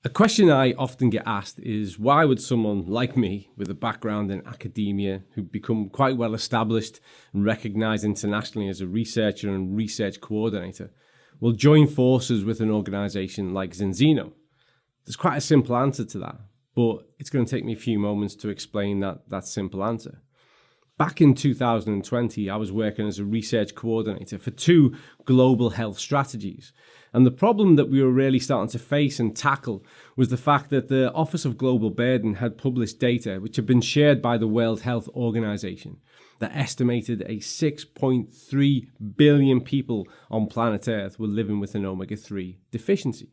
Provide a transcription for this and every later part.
A question I often get asked is, why would someone like me with a background in academia, who'd become quite well established and recognized internationally as a researcher and research coordinator, will join forces with an organization like Zinzino? There's quite a simple answer to that, but it's going to take me a few moments to explain that simple answer. Back in 2020, I was working as a research coordinator for 2 global health strategies. And the problem that we were really starting to face and tackle was the fact that the Office of Global Burden had published data which had been shared by the World Health Organization that estimated a 6.3 billion people on planet Earth were living with an omega-3 deficiency.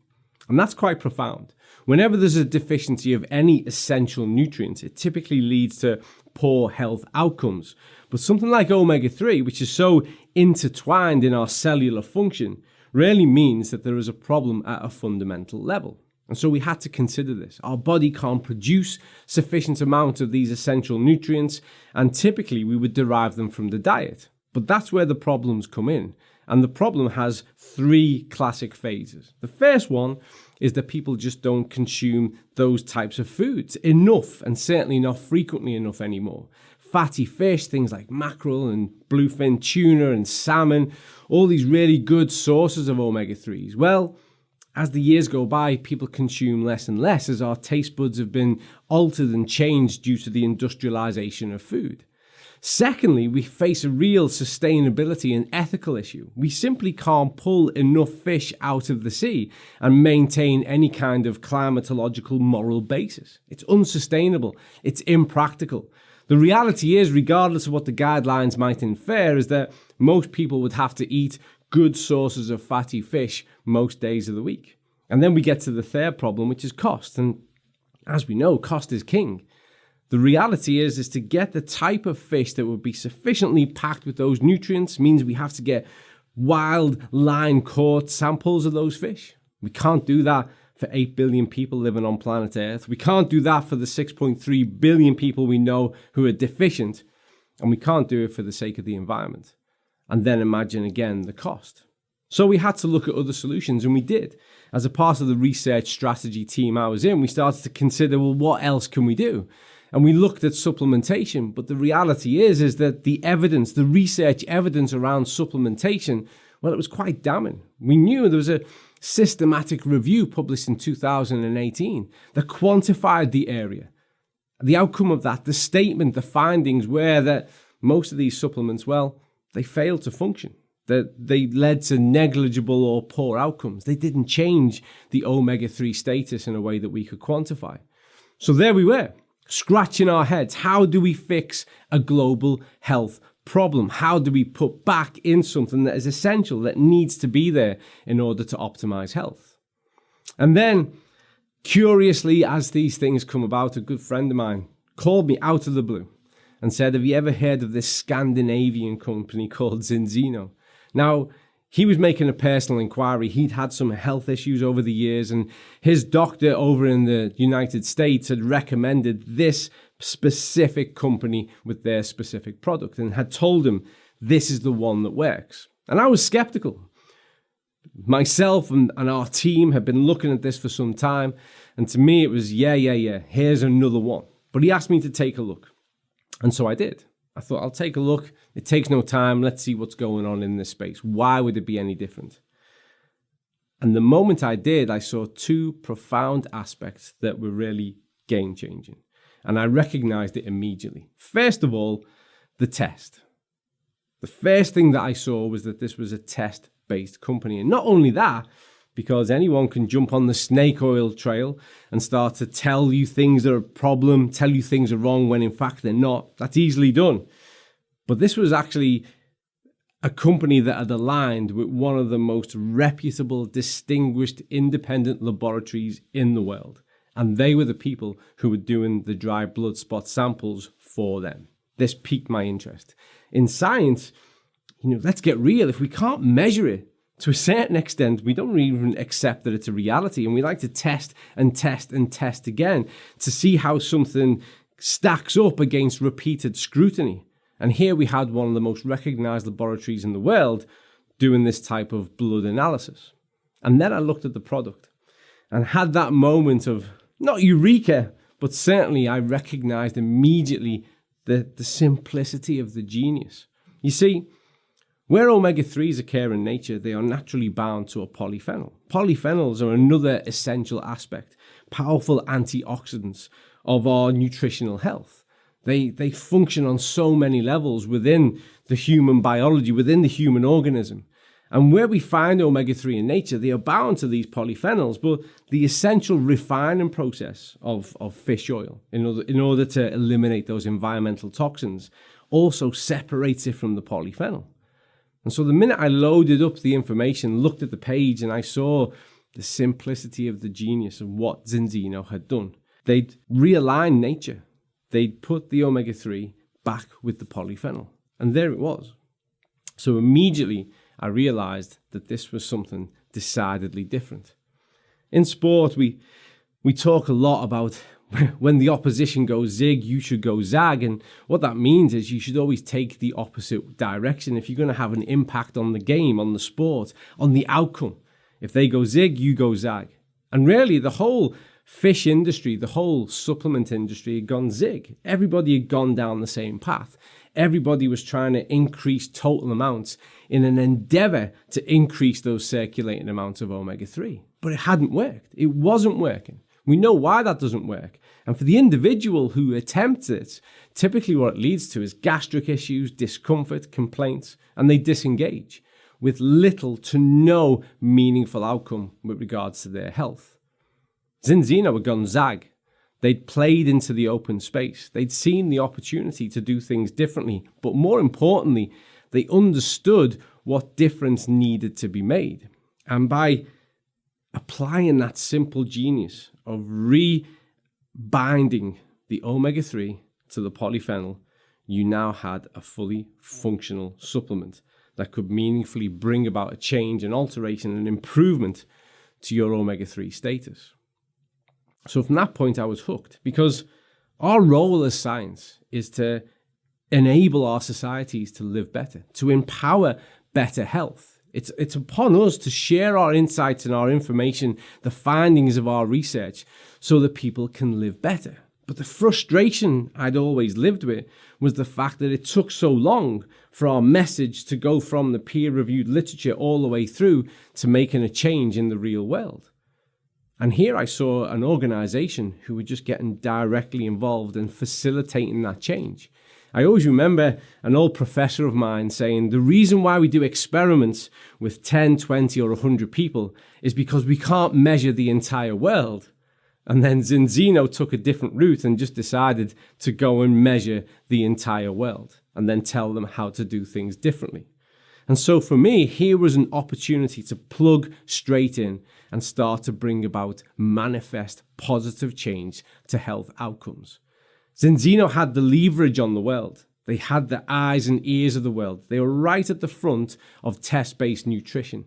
And that's quite profound. Whenever there's a deficiency of any essential nutrient, it typically leads to poor health outcomes. But something like omega-3, which is so intertwined in our cellular function, really means that there is a problem at a fundamental level. And so we had to consider this. Our body can't produce sufficient amounts of these essential nutrients, and typically we would derive them from the diet. But that's where the problems come in. And the problem has 3 classic phases. The first one is that people just don't consume those types of foods enough, and certainly not frequently enough anymore. Fatty fish, things like mackerel and bluefin tuna and salmon, all these really good sources of omega-3s. Well, as the years go by, people consume less and less as our taste buds have been altered and changed due to the industrialization of food. Secondly, we face a real sustainability and ethical issue. We simply can't pull enough fish out of the sea and maintain any kind of climatological moral basis. It's unsustainable. It's impractical. The reality is, regardless of what the guidelines might infer, is that most people would have to eat good sources of fatty fish most days of the week. And then we get to the third problem, which is cost. And as we know, cost is king. The reality is to get the type of fish that would be sufficiently packed with those nutrients means we have to get wild line caught samples of those fish. We can't do that for 8 billion people living on planet Earth. We can't do that for the 6.3 billion people we know who are deficient. And we can't do it for the sake of the environment. And then imagine again the cost. So we had to look at other solutions, and we did. As a part of the research strategy team I was in, we started to consider, well, what else can we do? And we looked at supplementation, but the reality is that the evidence, the research evidence around supplementation, well, it was quite damning. We knew there was a systematic review published in 2018 that quantified the area. The outcome of that, the statement, the findings were that most of these supplements, well, they failed to function. That they led to negligible or poor outcomes. They didn't change the omega-3 status in a way that we could quantify. So there we were, scratching our heads. How do we fix a global health problem? How do we put back in something that is essential, that needs to be there in order to optimize health? And then, curiously, as these things come about, a good friend of mine called me out of the blue and said, have you ever heard of this Scandinavian company called Zinzino? Now, he was making a personal inquiry. He'd had some health issues over the years, and his doctor over in the United States had recommended this specific company with their specific product and had told him this is the one that works. And I was skeptical. Myself and our team had been looking at this for some time, and to me it was, yeah, here's another one. But he asked me to take a look. And so I did. I thought, I'll take a look. It takes no time. Let's see what's going on in this space. Why would it be any different? And the moment I did, I saw 2 profound aspects that were really game-changing. And I recognized it immediately. First of all, the test. The first thing that I saw was that this was a test-based company. And not only that, because anyone can jump on the snake oil trail and start to tell you things are a problem, tell you things are wrong when in fact they're not. That's easily done. But this was actually a company that had aligned with one of the most reputable, distinguished, independent laboratories in the world. And they were the people who were doing the dry blood spot samples for them. This piqued my interest. In science, let's get real. If we can't measure it, to a certain extent, we don't even accept that it's a reality, and we like to test and test and test again to see how something stacks up against repeated scrutiny. And here we had one of the most recognized laboratories in the world doing this type of blood analysis. And then I looked at the product. and had that moment of not eureka, but certainly I recognized immediately the simplicity of the genius. You see, where omega-3s occur in nature, they are naturally bound to a polyphenol. Polyphenols are another essential aspect, powerful antioxidants of our nutritional health. They function on so many levels within the human biology, within the human organism. And where we find omega-3 in nature, they are bound to these polyphenols, but the essential refining process of fish oil, in order to eliminate those environmental toxins, also separates it from the polyphenol. And so the minute I loaded up the information, looked at the page, and I saw the simplicity of the genius of what Zinzino had done, they'd realigned nature. They'd put the omega-3 back with the polyphenol. And there it was. So immediately I realized that this was something decidedly different. In sport, we talk a lot about when the opposition goes zig, you should go zag. And what that means is you should always take the opposite direction if you're going to have an impact on the game, on the sport, on the outcome. If they go zig, you go zag. And really, the whole fish industry, the whole supplement industry had gone zig. Everybody had gone down the same path. Everybody was trying to increase total amounts in an endeavor to increase those circulating amounts of omega-3. But it hadn't worked. It wasn't working. We know why that doesn't work. And for the individual who attempts it, typically what it leads to is gastric issues, discomfort, complaints, and they disengage with little to no meaningful outcome with regards to their health. Zinzino had gone zag. They'd played into the open space. They'd seen the opportunity to do things differently. But more importantly, they understood what difference needed to be made. And by applying that simple genius of rebinding the omega-3 to the polyphenol, you now had a fully functional supplement that could meaningfully bring about a change, an alteration, an improvement to your omega-3 status. So from that point, I was hooked, because our role as science is to enable our societies to live better, to empower better health. It's upon us to share our insights and our information, the findings of our research, so that people can live better. But the frustration I'd always lived with was the fact that it took so long for our message to go from the peer-reviewed literature all the way through to making a change in the real world. And here I saw an organization who were just getting directly involved in facilitating that change. I always remember an old professor of mine saying, the reason why we do experiments with 10, 20, or 100 people is because we can't measure the entire world. And then Zinzino took a different route and just decided to go and measure the entire world and then tell them how to do things differently. And so for me, here was an opportunity to plug straight in and start to bring about manifest positive change to health outcomes. Zinzino had the leverage on the world. They had the eyes and ears of the world. They were right at the front of test-based nutrition.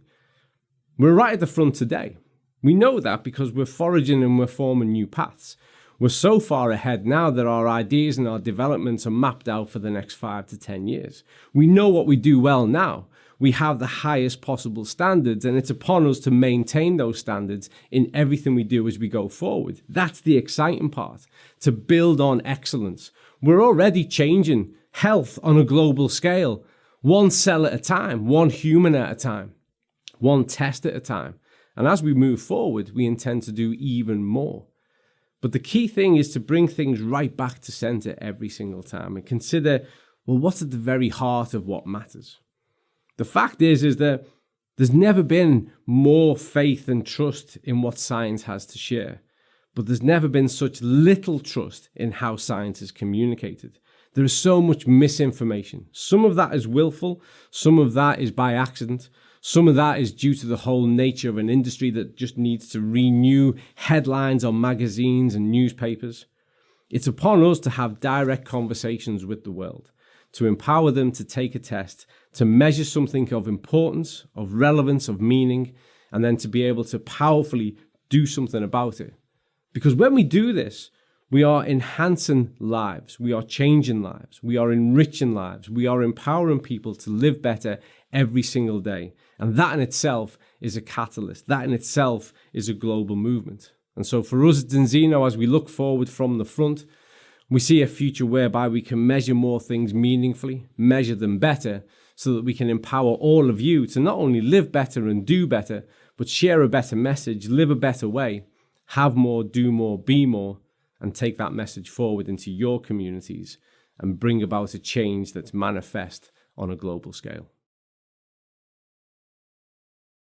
We're right at the front today. We know that because we're foraging and we're forming new paths. We're so far ahead now that our ideas and our developments are mapped out for the next 5 to 10 years. We know what we do well now. We have the highest possible standards, and it's upon us to maintain those standards in everything we do as we go forward. That's the exciting part, to build on excellence. We're already changing health on a global scale, one cell at a time, one human at a time, one test at a time. And as we move forward, we intend to do even more. But the key thing is to bring things right back to center every single time and consider, well, what's at the very heart of what matters? The fact is that there's never been more faith and trust in what science has to share, but there's never been such little trust in how science is communicated. There is so much misinformation. Some of that is willful, some of that is by accident, some of that is due to the whole nature of an industry that just needs to renew headlines on magazines and newspapers. It's upon us to have direct conversations with the world, to empower them to take a test, to measure something of importance, of relevance, of meaning, and then to be able to powerfully do something about it. Because when we do this, we are enhancing lives, we are changing lives, we are enriching lives, we are empowering people to live better every single day. And that in itself is a catalyst. That in itself is a global movement. And so for us at Zinzino, as we look forward from the front, we see a future whereby we can measure more things meaningfully, measure them better, so that we can empower all of you to not only live better and do better, but share a better message, live a better way, have more, do more, be more, and take that message forward into your communities and bring about a change that's manifest on a global scale.